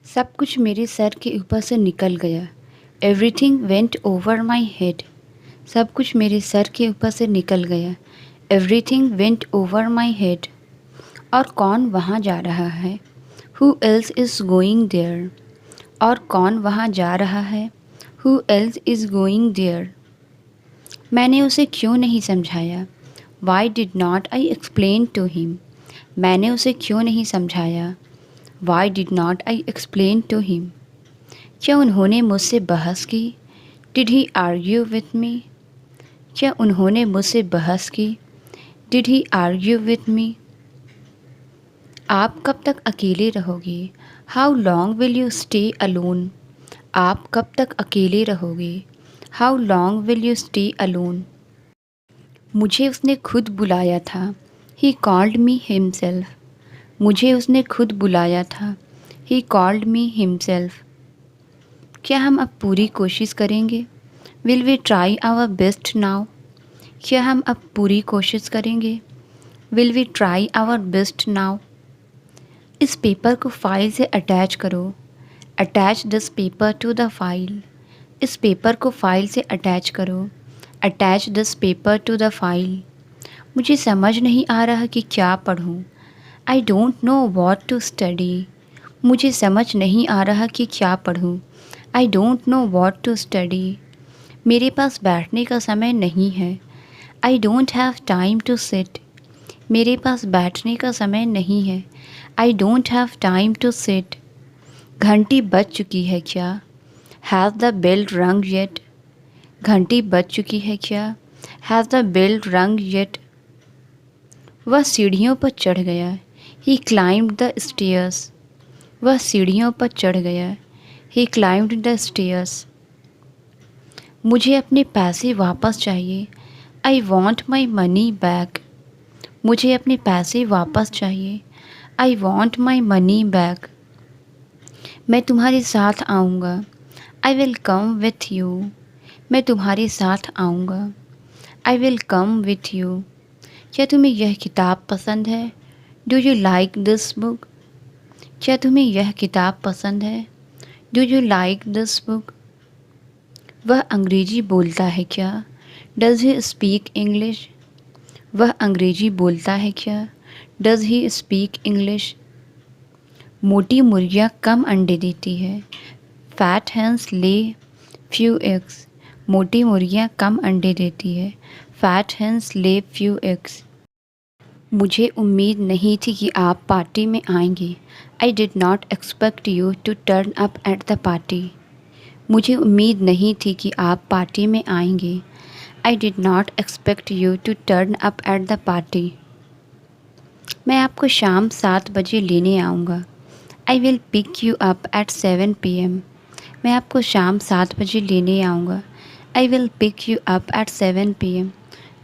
सब कुछ मेरे सर के ऊपर से निकल गया। Everything went over my head. सब कुछ मेरे सर के ऊपर से निकल गया। Everything went over my head. और कौन वहाँ जा रहा है? Who else is going there. और कौन वहाँ जा रहा है? Who else is going there. मैंने उसे क्यों नहीं समझाया? Why did not I explain to him. मैंने उसे क्यों नहीं समझाया? Why did not I explain to him. क्या उन्होंने मुझसे बहस की? Did he argue with me. क्या उन्होंने मुझसे बहस की? Did he argue with me. आप कब तक अकेले रहोगे? How long will you stay alone. आप कब तक अकेले रहोगे? How long will you stay alone. मुझे उसने खुद बुलाया था। He called me himself. मुझे उसने खुद बुलाया था। He called me himself. क्या हम अब पूरी कोशिश करेंगे? Will we try our best now. क्या हम अब पूरी कोशिश करेंगे? Will we try our best now. इस पेपर को फाइल से अटैच करो। Attach this paper to the file. इस पेपर को फाइल से अटैच करो। Attach this paper to the file. मुझे समझ नहीं आ रहा कि क्या पढ़ूँ। I don't know what to study. मुझे समझ नहीं आ रहा कि क्या पढ़ूँ। I don't know what to study. मेरे पास बैठने का समय नहीं है। I don't have time to sit. मेरे पास बैठने का समय नहीं है। I don't have time to sit. घंटी बज चुकी है क्या? Has the bell rung yet. घंटी बज चुकी है क्या? Has the bell rung yet. वह सीढ़ियों पर चढ़ गया। He climbed the stairs. वह सीढ़ियों पर चढ़ गया। He climbed the stairs. मुझे अपने पैसे वापस चाहिए। I want my money back. मुझे अपने पैसे वापस चाहिए। I want my money back. मैं तुम्हारे साथ आऊँगा। I will come with you. मैं तुम्हारे साथ आऊँगा। I will come with you. क्या तुम्हें यह किताब पसंद है? Do you like this book. क्या तुम्हें यह किताब पसंद है? Do you like this book. वह अंग्रेजी बोलता है क्या? Does he speak English. वह अंग्रेजी बोलता है क्या? Does he speak English. मोटी मुर्गियाँ कम अंडे देती है। Fat hens lay few eggs. मोटी मुर्गियाँ कम अंडे देती है। Fat hens lay few eggs. मुझे उम्मीद नहीं थी कि आप पार्टी में आएंगे। I did not expect you to turn up at the party. मुझे उम्मीद नहीं थी कि आप पार्टी में आएंगे। I did not expect you to turn up at the party. मैं आपको शाम 7 बजे लेने आऊँगा। I will pick you up at 7 PM। मैं आपको शाम 7 बजे लेने आऊँगा। I will pick you up at 7 PM।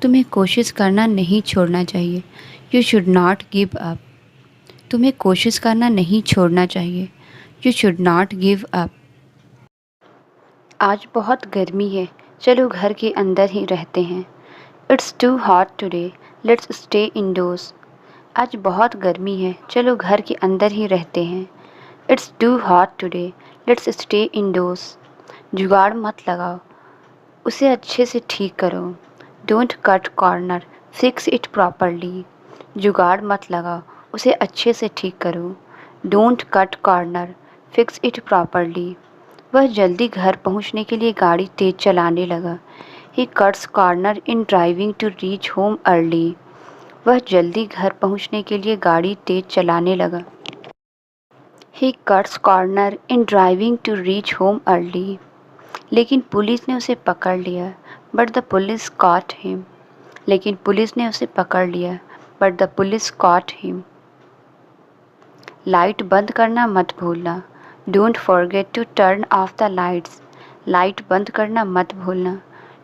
तुम्हें कोशिश करना नहीं छोड़ना चाहिए। You should not give up. तुम्हें कोशिश करना नहीं छोड़ना चाहिए। You should not give up. आज बहुत गर्मी है, चलो घर के अंदर ही रहते हैं। It's too hot today, let's stay indoors. आज बहुत गर्मी है, चलो घर के अंदर ही रहते हैं। It's too hot today, let's stay indoors. जुगाड़ मत लगाओ, उसे अच्छे से ठीक करो। Don't cut corner, fix it properly. जुगाड़ मत लगाओ, उसे अच्छे से ठीक करो। Don't cut corner, fix it properly. वह जल्दी घर पहुंचने के लिए गाड़ी तेज चलाने लगा। He cuts corner in driving to reach home early. वह जल्दी घर पहुंचने के लिए गाड़ी तेज चलाने लगा। He cuts corner in driving to reach home early. लेकिन पुलिस ने उसे पकड़ लिया। But the police caught him. लेकिन पुलिस ने उसे पकड़ लिया। But the police caught him. Light बंद करना मत भूलना। Don't forget to turn off the lights. Light बंद करना मत भूलना।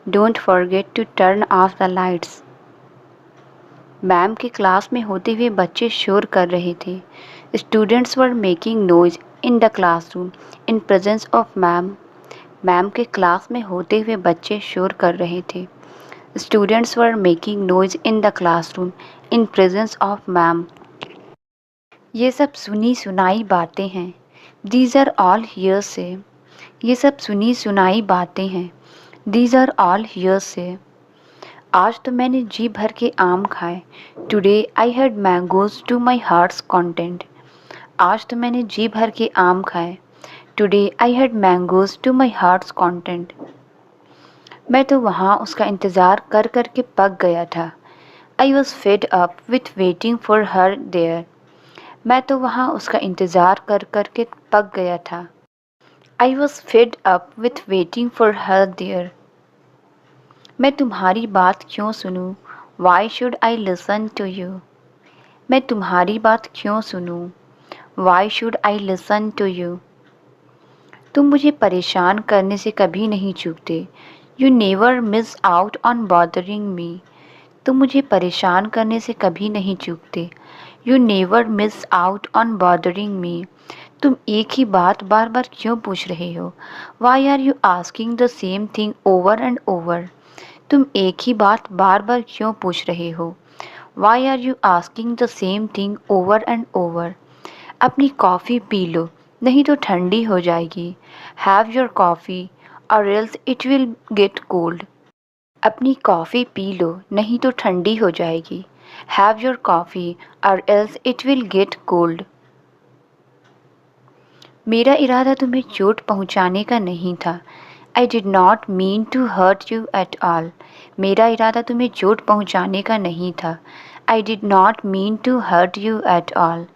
Don't forget to turn off the lights. Ma'am के क्लास में होते हुए बच्चे शोर कर रहे थे। Students were making noise in the classroom in presence of ma'am. Ma'am के क्लास में होते हुए बच्चे शोर कर रहे थे। Students were making noise in the classroom in presence of ma'am. ये सब सुनी सुनाई बातें हैं। दीज आर ऑल हियर से, ये सब सुनी सुनाई बातें हैं। दीज आर ऑल हियर से, आज तो मैंने जी भर के आम खाए। Today I had mangoes to my heart's content, आज तो मैंने जी भर के आम खाए। Today I had mangoes to my heart's content, मैं तो वहाँ उसका इंतज़ार कर कर के पक गया था। I was fed up with waiting for her there, मैं तो वहाँ उसका इंतज़ार कर कर के पक गया था। I was fed up with waiting for her there, मैं तुम्हारी बात क्यों सुनूं? Why should I listen to you, मैं तुम्हारी बात क्यों सुनूं? Why should I listen to you, तुम मुझे परेशान करने से कभी नहीं चूकते। You never miss out on bothering me, तुम मुझे परेशान करने से कभी नहीं चूकते। You never miss out on bothering me, तुम एक ही बात बार बार क्यों पूछ रहे हो? Why are you asking the same thing over and over, तुम एक ही बात बार बार क्यों पूछ रहे हो? Why are you asking the same thing over and over, अपनी कॉफ़ी पी लो नहीं तो ठंडी हो जाएगी। Have your coffee or else it will get cold, अपनी कॉफ़ी पी लो नहीं तो ठंडी हो जाएगी। Have your coffee or else it will get cold, मेरा इरादा तुम्हें चोट पहुंचाने का नहीं था। I did not mean to hurt you at all, मेरा इरादा तुम्हें चोट पहुंचाने का नहीं था। I did not mean to hurt you at all,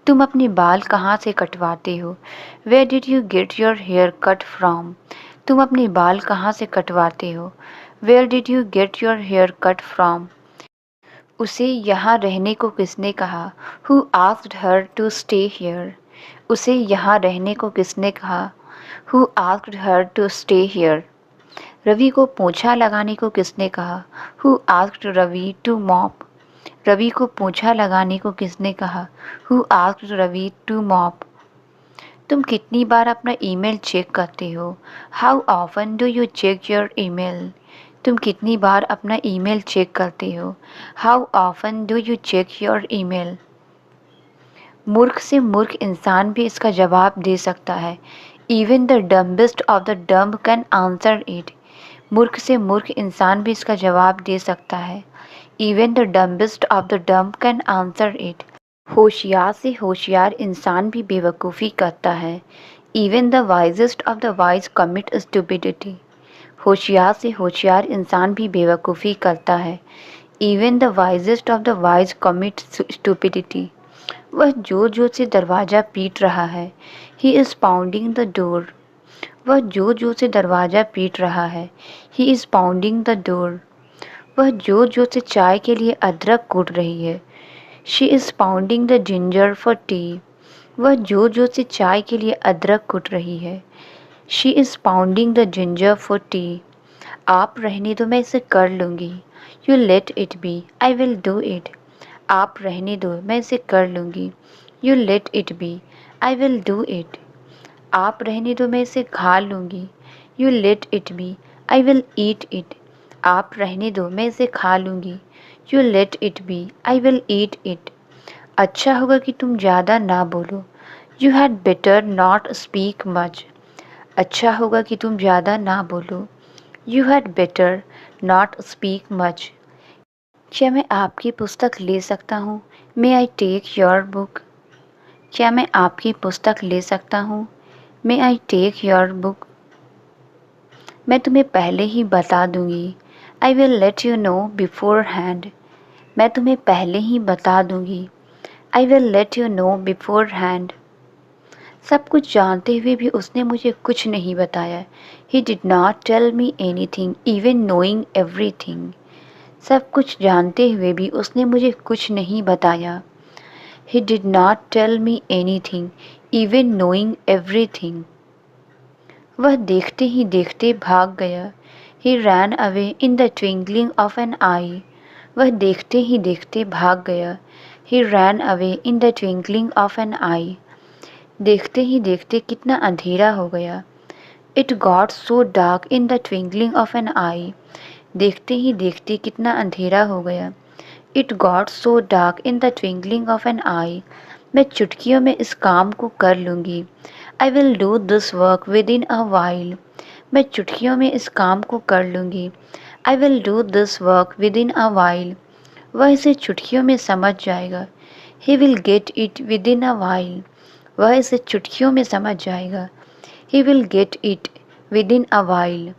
तुम अपने बाल कहाँ से कटवाते हो? Where did you get your hair cut from, तुम अपने बाल कहाँ से कटवाते हो? Where did you get your hair cut from, उसे यहाँ रहने को किसने कहा? Who asked her to stay here, उसे यहाँ रहने को किसने कहा? Who asked her to stay here, Ravi को पोछा लगाने को किसने कहा? Who asked Ravi to mop, Ravi को पोछा लगाने को किसने कहा? Who asked Ravi to mop, तुम कितनी बार अपना ईमेल चेक करते हो? How often do you check your email, तुम कितनी बार अपना ईमेल चेक करते हो? How often do you check your email, मूर्ख से मूर्ख इंसान भी इसका जवाब दे सकता है। Even the dumbest of the dumb can answer it, मूर्ख से मूर्ख इंसान भी इसका जवाब दे सकता है। Even the dumbest of the dumb can answer it, होशियार से होशियार इंसान भी बेवकूफ़ी करता है। Even the wisest of the wise commit stupidity, होशियार से होशियार इंसान भी बेवकूफ़ी करता है। Even the wisest of the wise commit stupidity, वह जोर जोर से दरवाज़ा पीट रहा है। He is pounding the door, वह जोर जोर से दरवाज़ा पीट रहा है। He is pounding the door, वह जोर जोर से चाय के लिए अदरक कूट रही है। She is pounding the ginger for T, वह जोर जोर से चाय के लिए अदरक कूट रही है। She is pounding the ginger for tea, आप रहने दो मैं इसे कर लूँगी। You let it be I will do it, आप रहने दो मैं इसे कर लूँगी। You let it be I will do it, आप रहने दो मैं इसे खा लूँगी। You let it be I will eat it, आप रहने दो मैं इसे खा लूँगी। You let it be I will eat it, अच्छा होगा कि तुम ज़्यादा ना बोलो। You had better not speak much, अच्छा होगा कि तुम ज़्यादा ना बोलो। You had better not speak much, क्या मैं आपकी पुस्तक ले सकता हूँ? मे आई टेक योर बुक, क्या मैं आपकी पुस्तक ले सकता हूँ? मे आई टेक योर बुक, मैं तुम्हें पहले ही बता दूँगी। I will let you know before hand, मैं तुम्हें पहले ही बता दूँगी। I will let you know before hand, सब कुछ जानते हुए भी उसने मुझे कुछ नहीं बताया। He did not tell me anything even knowing everything, सब कुछ जानते हुए भी उसने मुझे कुछ नहीं बताया। He did not tell me anything, even knowing everything, वह देखते ही देखते भाग गया। He ran away in the twinkling of an eye, वह देखते ही देखते भाग गया। He ran away in the twinkling of an eye, देखते ही देखते कितना अंधेरा हो गया। It got so dark in the twinkling of an eye, देखते ही देखते कितना अंधेरा हो गया। It got so dark in the twinkling of an eye, मैं चुटकियों में इस काम को कर लूँगी। I will do this work within a while. मैं चुटकियों में इस काम को कर लूँगी. I will do this work within a while. वह इसे चुटकियों में समझ जाएगा. He will get it within a while. वह इसे चुटकियों में समझ जाएगा. He will get it within a while.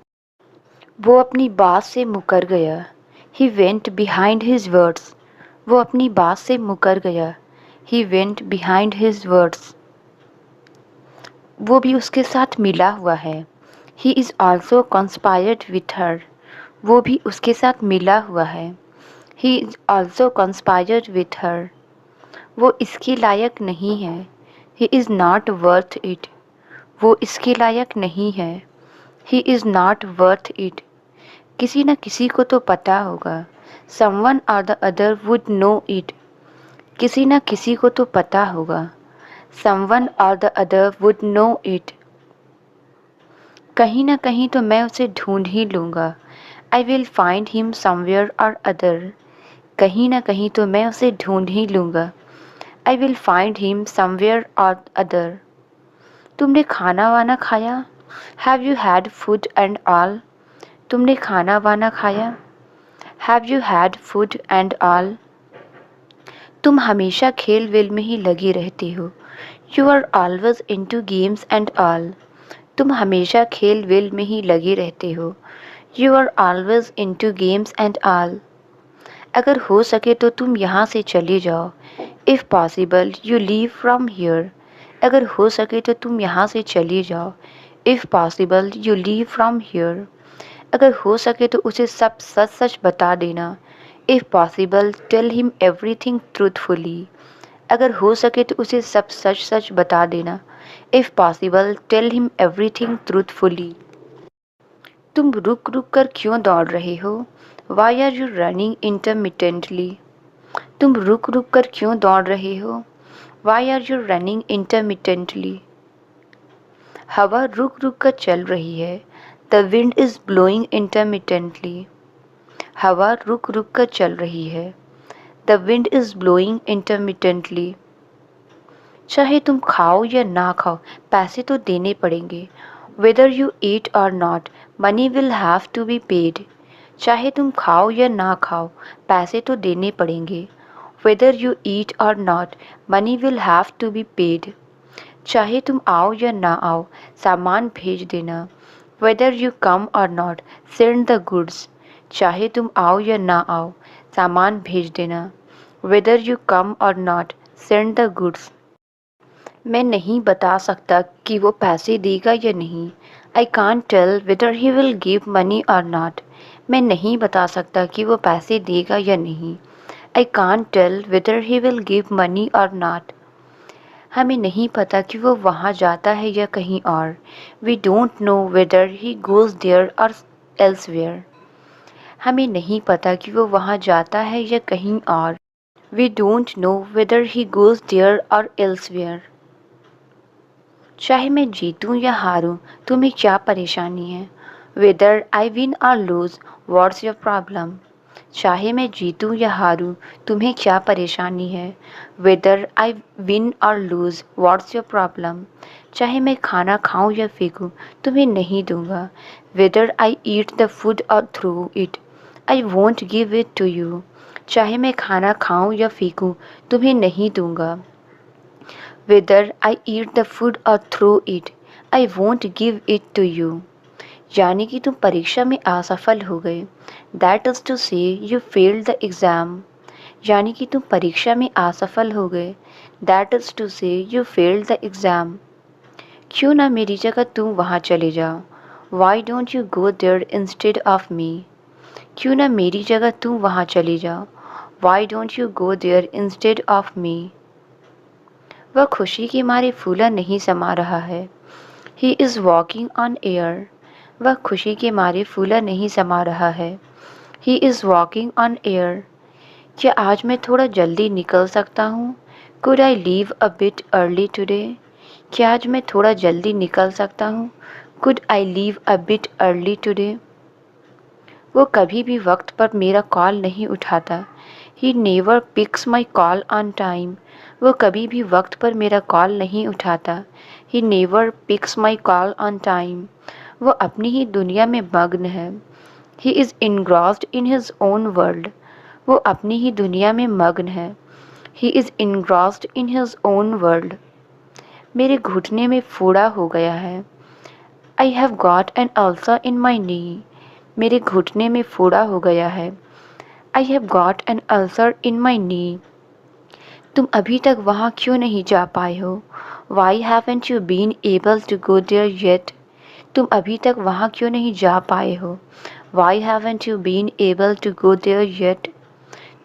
वो अपनी बात से मुकर गया. He went behind his words. वो अपनी बात से मुकर गया. He went behind his words. वो भी उसके साथ मिला हुआ है. He is also conspired with her. वो भी उसके साथ मिला हुआ है. He is also conspired with her. वो इसके लायक नहीं है. He is not worth it. वो इसके लायक नहीं है. He is not worth it. किसी न किसी को तो पता होगा. Someone or the other would know it. किसी न किसी को तो पता होगा. Someone or the other would know it. कहीं न कहीं तो मैं उसे ढूंढ ही लूँगा. I will find him somewhere or other. कहीं न कहीं तो मैं उसे ढूंढ ही लूँगा. I will find him somewhere or other. तुमने खाना वाना खाया? Have you had food and all? तुमने खाना वाना खाया? Have you had food and all? तुम हमेशा खेल वेल में ही लगी रहती हो. You are always into games and all. तुम हमेशा खेल वेल में ही लगी रहते हो. You are always into games and all. अगर हो सके तो तुम यहाँ से चले जाओ. If possible, you leave from here. अगर हो सके तो तुम यहाँ से चले जाओ. If possible, you leave from here. अगर हो सके तो उसे सब सच सच बता देना. If possible, tell him everything truthfully. अगर हो सके तो उसे सब सच सच बता देना. If possible, tell him everything truthfully. तुम रुक रुक कर क्यों दौड़ रहे हो? Why are you running intermittently? तुम रुक रुक कर क्यों दौड़ रहे हो? Why are you running intermittently? हवा रुक रुक कर चल रही है. The wind is blowing intermittently. हवा रुक रुक कर चल रही है. The wind is blowing intermittently. चाहे तुम खाओ या ना खाओ, पैसे तो देने पड़ेंगे. Whether you eat or not, money will have to be paid. चाहे तुम खाओ या ना खाओ, पैसे तो देने पड़ेंगे. Whether you eat or not, money will have to be paid. चाहे तुम आओ या ना आओ, सामान भेज देना. Whether you come or not, send the goods. चाहे तुम आओ या ना आओ, सामान भेज देना. Whether you come or not, send the goods. मैं नहीं बता सकता कि वो पैसे देगा या नहीं. I can't tell whether he will give money or not. मैं नहीं बता सकता कि वो पैसे देगा या नहीं. I can't tell whether he will give money or not. हमें नहीं पता कि वो वहाँ जाता है या कहीं और. We don't know whether he goes there or elsewhere. हमें नहीं पता कि वो वहाँ जाता है या कहीं और. We don't know whether he goes there or elsewhere. चाहे मैं जीतूं या हारूं, तुम्हें क्या परेशानी है? Whether I win or lose, what's your problem? चाहे मैं जीतूं या हारूं, तुम्हें क्या परेशानी है? Whether I win or lose, what's your problem? चाहे मैं खाना खाऊं या फेंकूं, तुम्हें नहीं दूंगा. Whether I eat the food or throw it, I won't give it to you. चाहे मैं खाना खाऊं या फेंकूं, तुम्हें नहीं दूंगा. Whether I eat the food or throw it, I won't give it to you. यानी कि तुम परीक्षा में असफल हो गए. That is to say, you failed the exam. यानी कि तुम परीक्षा में असफल हो गए. That is to say, you failed the exam. क्यों ना मेरी जगह तुम वहाँ चले जाओ. Why don't you go there instead of me? क्यों ना मेरी जगह तुम वहाँ चले जाओ. Why don't you go there instead of me? वह खुशी के मारे फूला नहीं समा रहा है. He is walking on air. वह खुशी के मारे फूला नहीं समा रहा है. He is walking on air. क्या आज मैं थोड़ा जल्दी निकल सकता हूँ? Could I leave a bit early today? क्या आज मैं थोड़ा जल्दी निकल सकता हूँ? Could I leave a bit early today? वो कभी भी वक्त पर मेरा कॉल नहीं उठाता. He never picks my call on time. वो कभी भी वक्त पर मेरा कॉल नहीं उठाता। He never picks my call on time. वो अपनी ही दुनिया में मग्न है। He is engrossed in his own world. वो अपनी ही दुनिया में मग्न है। He is engrossed in his own world. मेरे घुटने में फोड़ा हो गया है। I have got an ulcer in my knee. मेरे घुटने में फोड़ा हो गया है। I have got an ulcer in my knee. तुम अभी तक वहाँ क्यों नहीं जा पाए हो? Why haven't you been able to go there yet? तुम अभी तक वहाँ क्यों नहीं जा पाए हो? Why haven't you been able to go there yet?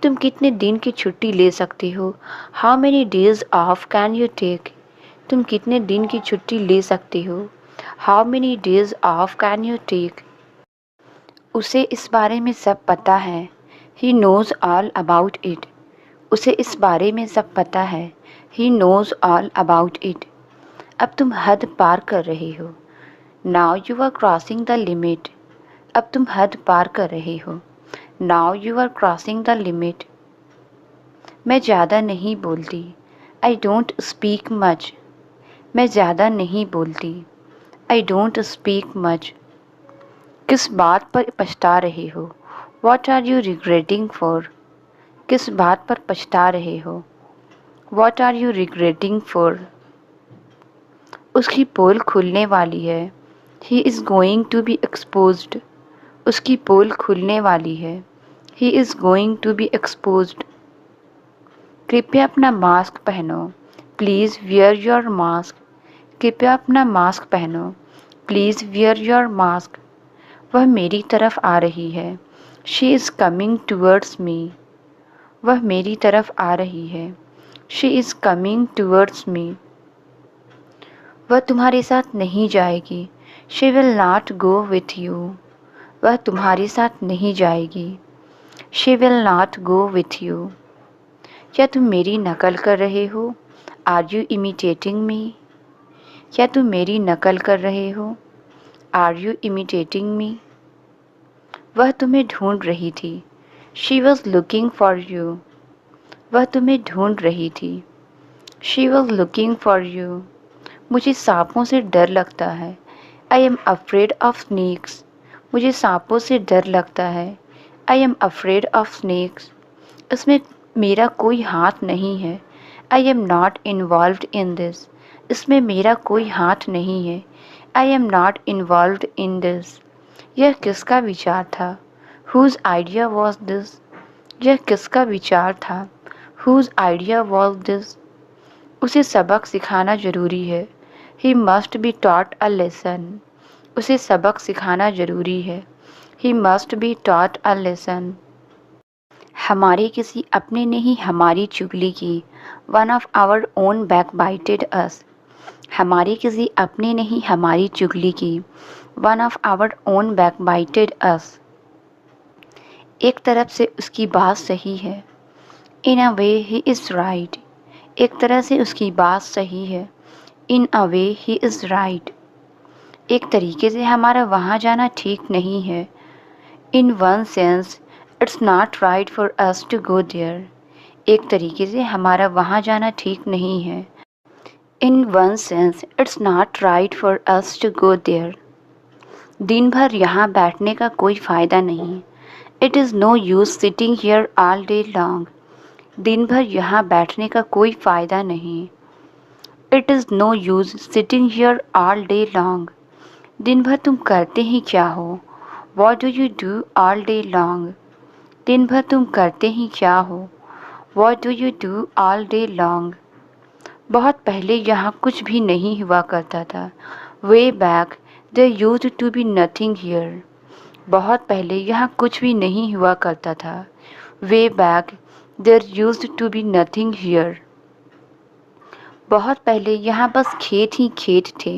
तुम कितने दिन की छुट्टी ले सकते हो? How many days off can you take? तुम कितने दिन की छुट्टी ले सकते हो? How many days off can you take? उसे इस बारे में सब पता है। He knows all about it. उसे इस बारे में सब पता है। He knows all about it. अब तुम हद पार कर रहे हो। Now you are crossing the limit. अब तुम हद पार कर रहे हो। Now you are crossing the limit. मैं ज़्यादा नहीं बोलती। I don't speak much. मैं ज़्यादा नहीं बोलती। I don't speak much. किस बात पर पछता रहे हो? What are you regretting for? किस बात पर पछता रहे हो? What are you regretting for? उसकी पोल खुलने वाली है। He is going to be exposed. उसकी पोल खुलने वाली है। He is going to be exposed. कृपया अपना मास्क पहनो। Please wear your mask. कृपया अपना मास्क पहनो। Please wear your mask. वह मेरी तरफ आ रही है। She is coming towards me. वह मेरी तरफ आ रही है। She is coming towards me. वह तुम्हारे साथ नहीं जाएगी। She will not go with you. वह तुम्हारे साथ नहीं जाएगी। She will not go with you. क्या तुम मेरी नकल कर रहे हो? आर यू इमिटेटिंग मी? क्या तुम मेरी नकल कर रहे हो? आर यू इमिटेटिंग मी? वह तुम्हें ढूंढ रही थी। She was looking for you. वह तुम्हें ढूंढ रही थी। She was looking for you. मुझे सांपों से डर लगता है। I am afraid of snakes. मुझे सांपों से डर लगता है। I am afraid of snakes. इसमें मेरा कोई हाथ नहीं है। I am not involved in this. इसमें मेरा कोई हाथ नहीं है। I am not involved in this. यह किसका विचार था? Whose idea was this. यह किसका विचार था? Whose idea was this. उसे सबक सिखाना जरूरी है। He must be taught a lesson. उसे सबक सिखाना जरूरी है। He must be taught a lesson. हमारे किसी अपने ने ही हमारी चुगली की। One of our own back bited us. हमारे किसी अपने ने ही हमारी चुगली की। One of our own back bited us. एक तरफ से उसकी बात सही है। In a way he is right. एक तरह से उसकी बात सही है। In a way he is right. एक तरीके से हमारा वहाँ जाना ठीक नहीं है। In one sense it's not right for us to go there. एक तरीके से हमारा वहाँ जाना ठीक नहीं है। In one sense it's not right for us to go there. दिन भर यहाँ बैठने का कोई फ़ायदा नहीं। It is no use sitting here all day long. दिन भर यहाँ बैठने का कोई फ़ायदा नहीं। It is no use sitting here all day long. दिन भर तुम करते ही क्या हो? What do you do all day long. दिन भर तुम करते ही क्या हो? What do you do all day long. बहुत पहले यहाँ कुछ भी नहीं हुआ करता था। Way back there used to be nothing here. बहुत पहले यहाँ कुछ भी नहीं हुआ करता था। Way back there used to be nothing here. बहुत पहले यहाँ बस खेत ही खेत थे।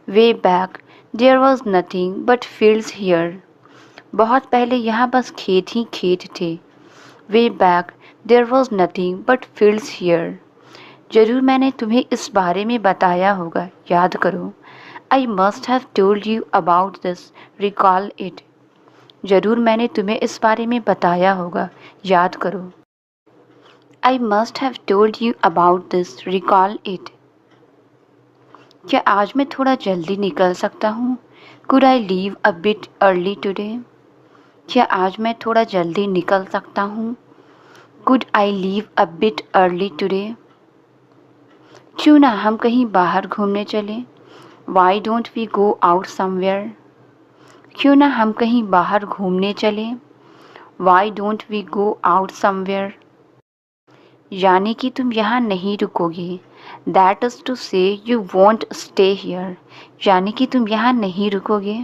Way back there was nothing but fields here. बहुत पहले यहाँ बस खेत ही खेत थे। Way back there was nothing but fields here. जरूर मैंने तुम्हें इस बारे में बताया होगा, याद करो। I must have told you about this, recall it. जरूर मैंने तुम्हें इस बारे में बताया होगा, याद करो। I must have told you about this. Recall it. क्या आज मैं थोड़ा जल्दी निकल सकता हूँ? Could I leave a bit early today? क्या आज मैं थोड़ा जल्दी निकल सकता हूँ? Could I leave a bit early today? क्यों ना हम कहीं बाहर घूमने चलें? Why don't we go out somewhere? क्यों ना हम कहीं बाहर घूमने चलें? Why don't we go out somewhere? यानी कि तुम यहाँ नहीं रुकोगे। That is to say you won't stay here. यानी कि तुम यहाँ नहीं रुकोगे।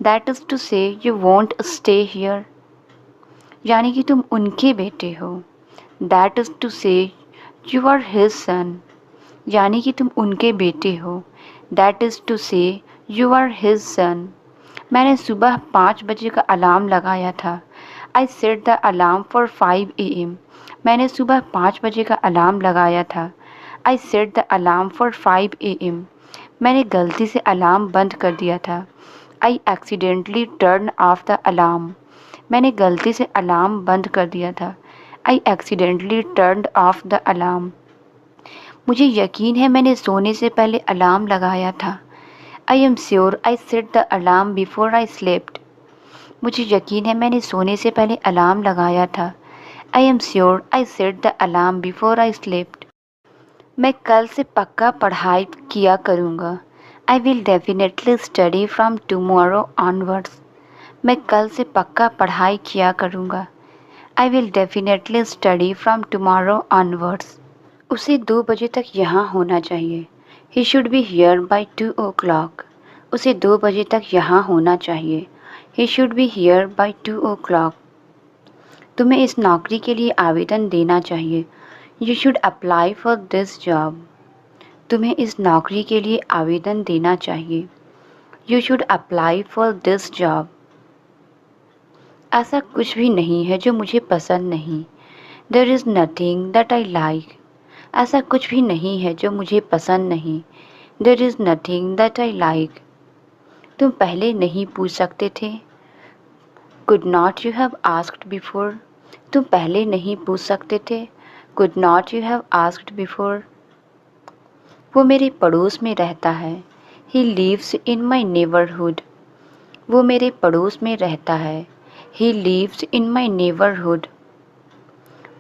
That is to say you won't stay here. यानी कि तुम उनके बेटे हो। That is to say you are his son. यानी कि तुम उनके बेटे हो। That is to say you are his son. मैंने सुबह 5 बजे का अलार्म लगाया था। I set the alarm for 5 a.m. मैंने सुबह 5 बजे का अलार्म लगाया था। I set the alarm for 5 a.m. मैंने गलती से अलार्म बंद कर दिया था। I accidentally turned off the alarm. मैंने गलती से अलार्म बंद कर दिया था। I accidentally turned off the alarm. मुझे यकीन है मैंने सोने से पहले अलार्म लगाया था। I am sure I set the alarm before I slept. मुझे यकीन है मैंने सोने से पहले अलार्म लगाया था। I am sure I set the alarm before I slept. मैं कल से पक्का पढ़ाई किया करूँगा। I will definitely study from tomorrow onwards. मैं कल से पक्का पढ़ाई किया करूँगा। I will definitely study from tomorrow onwards. उसे 2 बजे तक यहाँ होना चाहिए। He should be here by 2 o'clock. उसे 2 बजे तक यहाँ होना चाहिए। He should be here by 2 o'clock. तुम्हें इस नौकरी के लिए आवेदन देना चाहिए। You should apply for this job. तुम्हें इस नौकरी के लिए आवेदन देना चाहिए। You should apply for this job. ऐसा कुछ भी नहीं है जो मुझे पसंद नहीं। There is nothing that I like. ऐसा कुछ भी नहीं है जो मुझे पसंद नहीं। There is nothing that I like. तुम पहले नहीं पूछ सकते थे। Could not you have asked before? तुम पहले नहीं पूछ सकते थे। Could not you have asked before? वो मेरे पड़ोस में रहता है। He lives in my neighborhood. वो मेरे पड़ोस में रहता है। He lives in my neighborhood.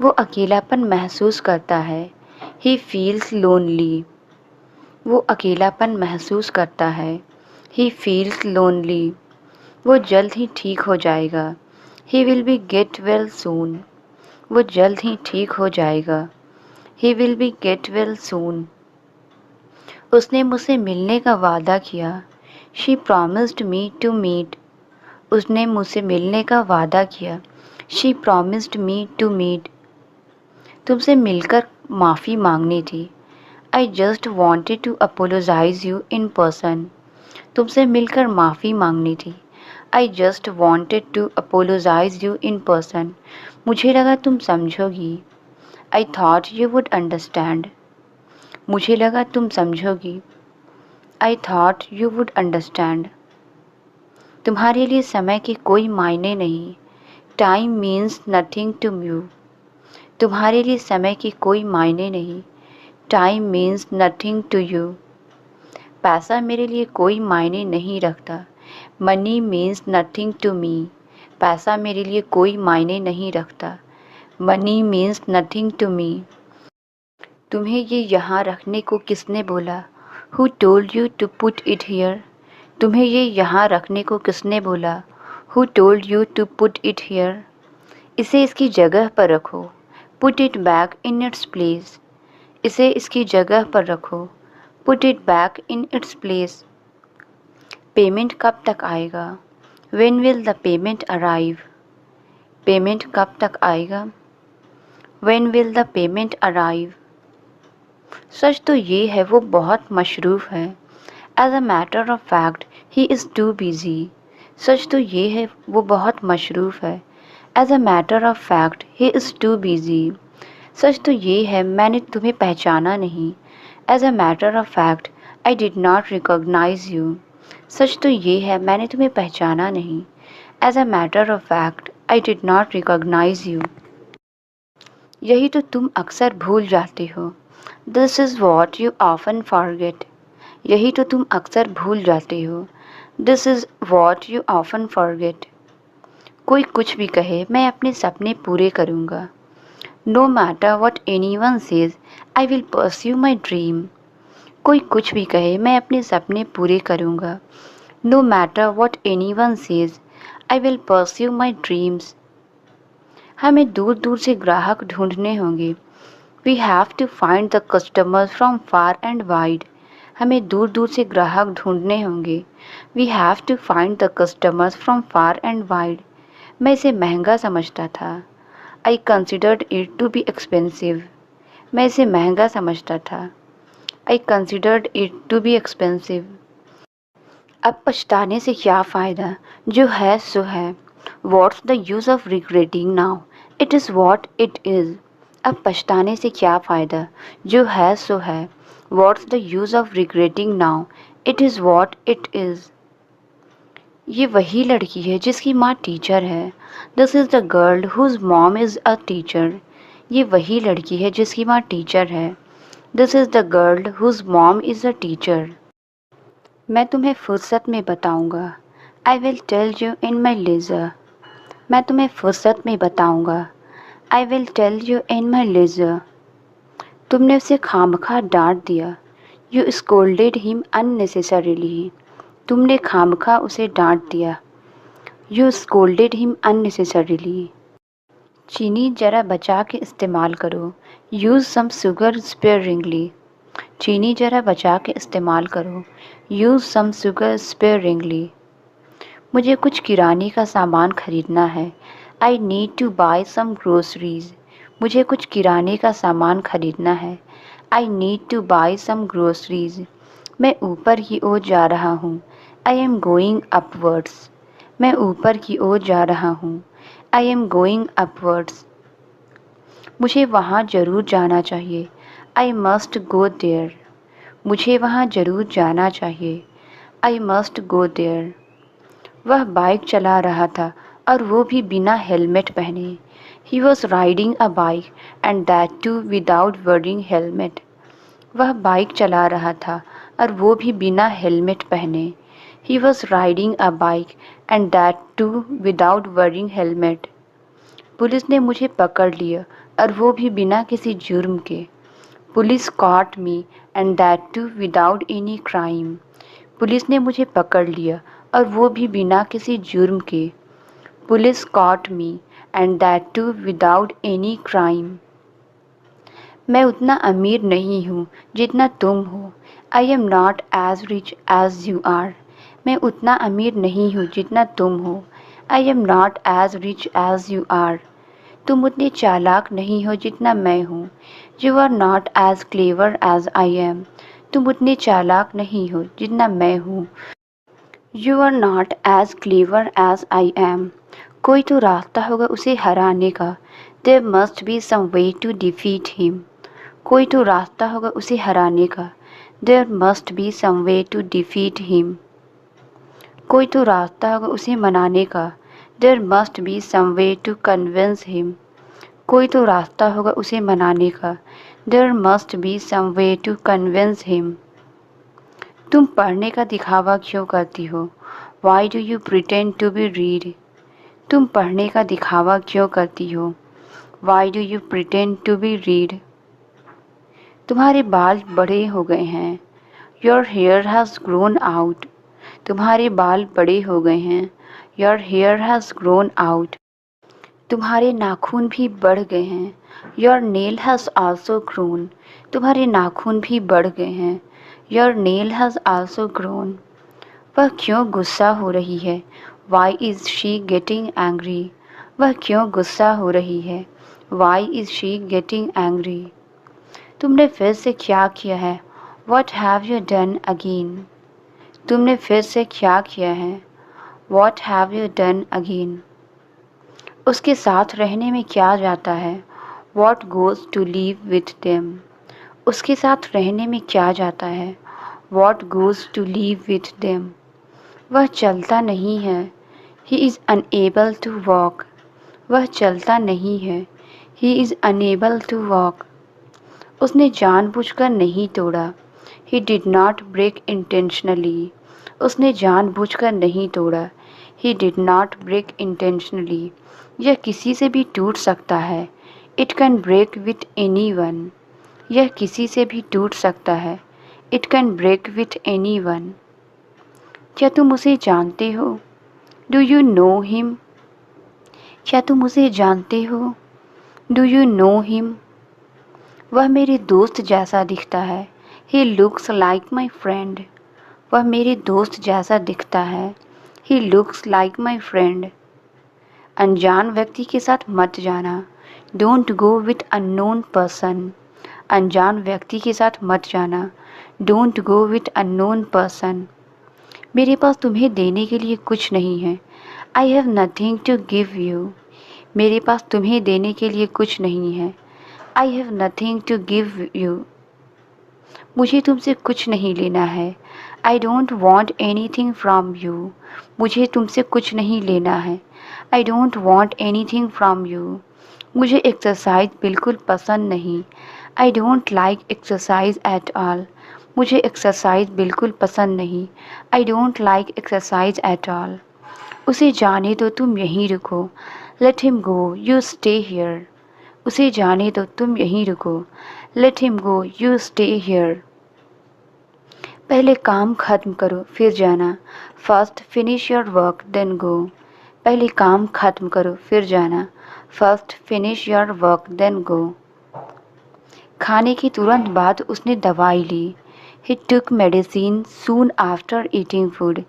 वो अकेलापन महसूस करता है। He feels lonely. वो अकेलापन महसूस करता है। He feels lonely. वो जल्द ही ठीक हो जाएगा। He will be get well soon. वो जल्द ही ठीक हो जाएगा। He will be get well soon. उसने मुझसे मिलने का वादा किया। She promised me to meet. उसने मुझसे मिलने का वादा किया। She promised me to meet. तुमसे मिलकर माफ़ी मांगनी थी। I just wanted to apologize you in person. तुमसे मिलकर माफ़ी मांगनी थी। I just wanted to apologize you in person. मुझे लगा तुम समझोगी। I thought you would understand. मुझे लगा तुम समझोगी। I thought you would understand. तुम्हारे लिए समय के कोई मायने नहीं। Time means nothing to you. तुम्हारे लिए समय के कोई मायने नहीं। Time means nothing to you. पैसा मेरे लिए कोई मायने नहीं रखता। Money means nothing to me. पैसा मेरे लिए कोई मायने नहीं रखता। Money means nothing to me. तुम्हें ये यहाँ रखने को किसने बोला? Who told you to put it here? तुम्हें ये यहाँ रखने को किसने बोला? Who told you to put it here? इसे इसकी जगह पर रखो। Put it back in its place. इसे इसकी जगह पर रखो। Put it back in its place. Payment कब तक आएगा? When will the payment arrive? Payment कब तक आएगा? When will the payment arrive? सच तो ये है वो बहुत मशरूफ़ है। As a matter of fact, he is too busy. सच तो ये है वो बहुत मशरूफ़ है। As a matter of fact, he is too busy. सच तो ये है मैंने तुम्हें पहचाना नहीं। As a matter of fact, I did not recognize you. सच तो ये है मैंने तुम्हें पहचाना नहीं। As a matter of fact, I did not recognize you. यही तो तुम अक्सर भूल जाते हो। This is what you often forget. यही तो तुम अक्सर भूल जाते हो। This is what you often forget. कोई कुछ भी कहे, मैं अपने सपने पूरे करूँगा। No matter what anyone says, I will pursue my dream. कोई कुछ भी कहे, मैं अपने सपने पूरे करूँगा। No matter what anyone says, I will pursue my dreams. हमें दूर दूर से ग्राहक ढूंढने होंगे। We have to find the customers from far and wide. हमें दूर दूर से ग्राहक ढूंढने होंगे। We have to find the customers from far and wide. मैं इसे महंगा समझता था। I considered it to be expensive. मैं इसे महंगा समझता था। I considered it to be expensive. अब पछताने से क्या फ़ायदा, जो है सो है। What's the use of regretting now? It is what it is. अब पछताने से क्या फ़ायदा, जो है सो है। What's the use of regretting now? It is what it is. ये वही लड़की है जिसकी माँ टीचर है। This is the girl whose mom is a teacher. ये वही लड़की है जिसकी माँ टीचर है। This is the girl whose mom is a teacher. मैं तुम्हें फुर्सत में बताऊंगा। I will tell you in my leisure. मैं तुम्हें फुर्सत में बताऊंगा। I will tell you in my leisure. तुमने उसे खामखा डांट दिया। You scolded him unnecessarily. तुमने खामखा उसे डांट दिया। You scolded him unnecessarily. चीनी जरा बचा के इस्तेमाल करो। Use some sugar sparingly. चीनी जरा बचा के इस्तेमाल करो। Use some sugar sparingly. मुझे कुछ किराने का सामान खरीदना है। I need to buy some groceries. मुझे कुछ किराने का सामान खरीदना है। I need to buy some groceries. मैं ऊपर की ओर जा रहा हूँ। I am going upwards. मैं ऊपर की ओर जा रहा हूँ। I am going upwards. मुझे वहाँ ज़रूर जाना चाहिए। I must go there. मुझे वहाँ ज़रूर जाना चाहिए। I must go there. वह बाइक चला रहा था और वो भी बिना हेलमेट पहने। He was riding a bike and that too without wearing helmet. वह बाइक चला रहा था और वो भी बिना हेलमेट पहने। He was riding a bike and that too without wearing helmet. Police ने मुझे पकड़ लिया और वो भी बिना किसी जुर्म के। Police caught me and that too without any crime. Police ने मुझे पकड़ लिया और वो भी बिना किसी जुर्म के। Police caught me and that too without any crime. मैं उतना अमीर नहीं हूँ जितना तुम हो। I am not as rich as you are. मैं उतना अमीर नहीं हूँ जितना तुम हो। I am not as rich as you are. तुम उतने चालाक नहीं हो जितना मैं हूँ। You are not as clever as I am. तुम उतने चालाक नहीं हो जितना मैं हूँ। You are not as clever as I am. कोई तो रास्ता होगा उसे हराने का। There must be some way to defeat him. कोई तो रास्ता होगा उसे हराने का। There must be some way to defeat him. कोई तो रास्ता होगा उसे मनाने का। There must be some way to convince him. कोई तो रास्ता होगा उसे मनाने का। There must be some way to convince him. तुम पढ़ने का दिखावा क्यों करती हो? Why do you pretend to be read? तुम पढ़ने का दिखावा क्यों करती हो? Why do you pretend to be read? तुम्हारे बाल बड़े हो गए हैं। Your hair has grown out. तुम्हारे बाल बड़े हो गए हैं। Your hair has grown out. तुम्हारे नाखून भी बढ़ गए हैं। Your nail has also grown. तुम्हारे नाखून भी बढ़ गए हैं। Your nail has also grown. वह क्यों गुस्सा हो रही है? Why is she getting angry? वह क्यों गुस्सा हो रही है? Why is she getting angry? तुमने फिर से क्या किया है? What have you done again? तुमने फिर से क्या किया है? What have you done again? उसके साथ रहने में क्या जाता है? What goes to live with them? उसके साथ रहने में क्या जाता है? What goes to live with them? वह चलता नहीं है। He is unable to walk. वह चलता नहीं है। He is unable to walk. उसने जानबूझकर नहीं तोड़ा। He did not break intentionally. उसने जानबूझकर नहीं तोड़ा। He did not break intentionally. यह किसी से भी टूट सकता है। It can break with anyone. यह किसी से भी टूट सकता है। It can break with anyone. क्या तुम उसे जानते हो? Do you know him? क्या तुम उसे जानते हो? Do you know him? वह मेरे दोस्त जैसा दिखता है। He looks like my friend. वह मेरे दोस्त जैसा दिखता है। He looks like my friend. अनजान व्यक्ति के साथ मत जाना। Don't go with unknown person. अनजान व्यक्ति के साथ मत जाना। Don't go with unknown person. मेरे पास तुम्हें देने के लिए कुछ नहीं है। I have nothing to give you. मेरे पास तुम्हें देने के लिए कुछ नहीं है। I have nothing to give you. मुझे तुमसे कुछ नहीं लेना है। I don't want anything from you. मुझे तुमसे कुछ नहीं लेना है। I don't want anything from you. मुझे एक्सरसाइज बिल्कुल पसंद नहीं। I don't like exercise at all. मुझे एक्सरसाइज बिल्कुल पसंद नहीं। I don't like exercise at all. उसे जाने दो, तुम यहीं रुको। Let him go, you stay here. उसे जाने दो, तुम यहीं रुको। Let him go, you stay here. पहले काम खत्म करो फिर जाना। First finish your work then go. पहले काम खत्म करो फिर जाना। First finish your work then गो। खाने के तुरंत बाद उसने दवाई ली। He took medicine soon after eating food.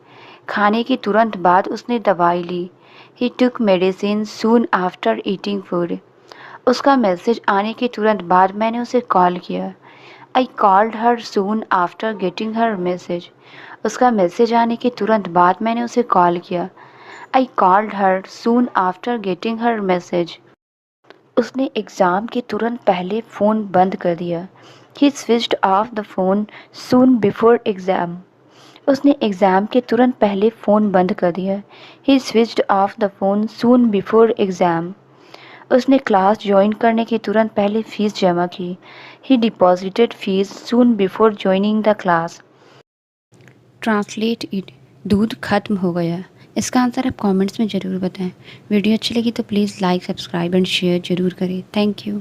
खाने के तुरंत बाद उसने दवाई ली। He took medicine soon after eating food. उसका मैसेज आने के तुरंत बाद मैंने उसे कॉल किया। I called her soon after getting her message. उसका मैसेज आने के तुरंत बाद मैंने उसे कॉल किया। I called her soon after getting her message. उसने एग्ज़ाम के तुरंत पहले फ़ोन बंद कर दिया। He switched off the phone soon before exam. उसने एग्ज़ाम के तुरंत पहले फ़ोन बंद कर दिया। He switched off the phone soon before exam. उसने क्लास ज्वाइन करने के तुरंत पहले फ़ीस जमा की। ही deposited fees soon before joining the class. Translate it. दूध खत्म हो गया। इसका आंसर आप कमेंट्स में ज़रूर बताएं। वीडियो अच्छी लगी तो please like, subscribe and share ज़रूर करें। Thank you.